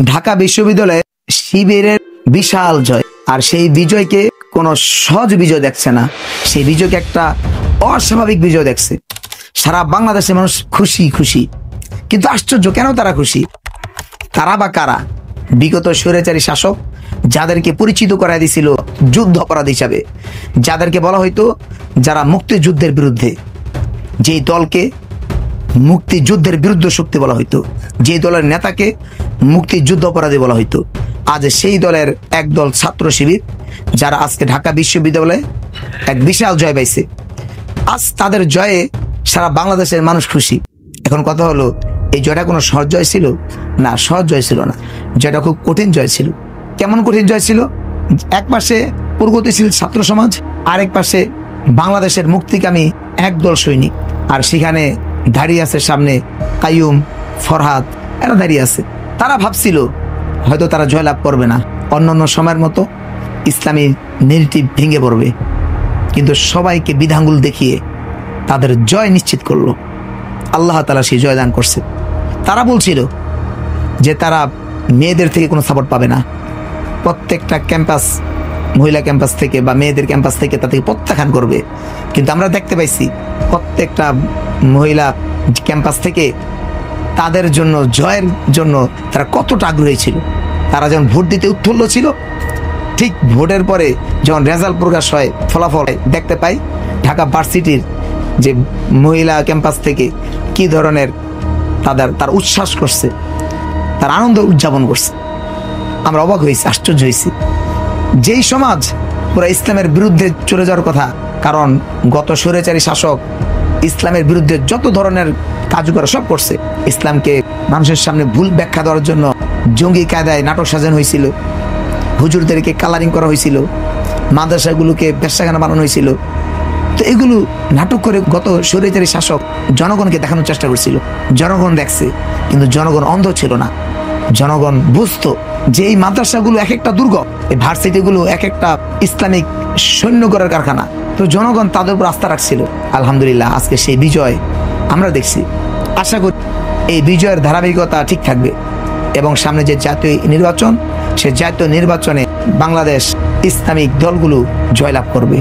ঢাকা বিশ্ববিদ্যালয়ে শিবিরের বিশাল জয়, আর সেই বিজয়কে কোনো সহজ বিজয় দেখছে না, সেই বিজয়কে একটা অস্বাভাবিক বিজয় দেখছে। সারা বাংলাদেশের মানুষ খুশি খুশি, কিন্তু আশ্চর্য, কেন তারা খুশি? তারা বা কারা? বিগত স্বৈরাচারী শাসক যাদেরকে পরিচিত করাই দিছিল যুদ্ধ অপরাধ হিসাবে, যাদেরকে বলা হইতো যারা মুক্তিযুদ্ধের বিরুদ্ধে, যেই দলকে মুক্তিযুদ্ধের বিরুদ্ধ শক্তি বলা হইতো, যে দলের নেতাকে মুক্তিযুদ্ধ অপরাধী বলা হইতো, আজ সেই দলের একদল ছাত্র শিবির যারা আজকে ঢাকা বিশ্ববিদ্যালয়ে এক বিশাল জয় পাইছে। আজ তাদের জয়ে সারা বাংলাদেশের মানুষ খুশি। এখন কথা হলো, এই জয়টা কোনো সহজ জয় ছিল? না, সহজ জয় ছিল না, জয়টা খুব কঠিন জয় ছিল। কেমন কঠিন জয় ছিল? এক পাশে প্রগতিশীল ছাত্র সমাজ, আরেক পাশে বাংলাদেশের মুক্তিকামী একদল সৈনিক, আর সেখানে দাঁড়িয়ে আছে সামনে কাইয়ুম, ফরহাদ, এরা দাঁড়িয়ে আছে। তারা ভাবছিল হয়তো তারা জয়লাভ করবে না, অন্যান্য সময়ের মতো ইসলামী নেগেটিভ ভেঙে পড়বে, কিন্তু সবাইকে বিধাঙ্গুল দেখিয়ে তাদের জয় নিশ্চিত করলো। আল্লাহ তাআলা সেই জয় দান করছে। তারা বলছিল যে তারা মেয়েদের থেকে কোনো সাপোর্ট পাবে না, প্রত্যেকটা ক্যাম্পাস, মহিলা ক্যাম্পাস থেকে বা মেয়েদের ক্যাম্পাস থেকে তাদেরকে প্রত্যাখ্যান করবে। কিন্তু আমরা দেখতে পাইছি প্রত্যেকটা মহিলা ক্যাম্পাস থেকে তাদের জন্য, জয়ের জন্য তারা কতটা আগ্রহী ছিল। তারা যখন ভোট দিতে উৎফুল্ল ছিল, ঠিক ভোটের পরে যখন রেজাল্ট প্রকাশ হয়, ফলাফল দেখতে পাই ঢাকা ভার্সিটির যে মহিলা ক্যাম্পাস থেকে কি ধরনের তার উচ্ছ্বাস করছে, তার আনন্দ উদযাপন করছে। আমরা অবাক হয়েছি, আশ্চর্য হয়েছি। যেই সমাজ পুরো ইসলামের বিরুদ্ধে চলে যাওয়ার কথা, কারণ গত স্বৈরাচারী শাসক ইসলামের বিরুদ্ধে যত ধরনের কাজ করে সব করছে। ইসলামকে মানুষের সামনে ভুল ব্যাখ্যা দেওয়ার জন্য জঙ্গি কায়দায় নাটক সাজানো হয়েছিল, হুজুরদেরকে কালারিং করা হয়েছিল, মাদ্রাসাগুলোকে ব্যবসাখানা বানানো হয়েছিল। তো এগুলো নাটক করে গত স্বৈরাচারী শাসক জনগণকে দেখানোর চেষ্টা করছিল। জনগণ দেখছে, কিন্তু জনগণ অন্ধ ছিল না। জনগণ বুঝতো যে এই মাদ্রাসাগুলো এক একটা দুর্গ, এই ভার্সিটিগুলো এক একটা ইসলামিক সৈন্যগড়ের কারখানা। তো জনগণ তাদের উপর আস্থা রাখছিল। আলহামদুলিল্লাহ, আজকে সেই বিজয় আমরা দেখছি। আশা করি এই বিজয়ের ধারাবাহিকতা ঠিক থাকবে এবং সামনে যে জাতীয় নির্বাচন, সে জাতীয় নির্বাচনে বাংলাদেশ ইসলামিক দলগুলো জয়লাভ করবে।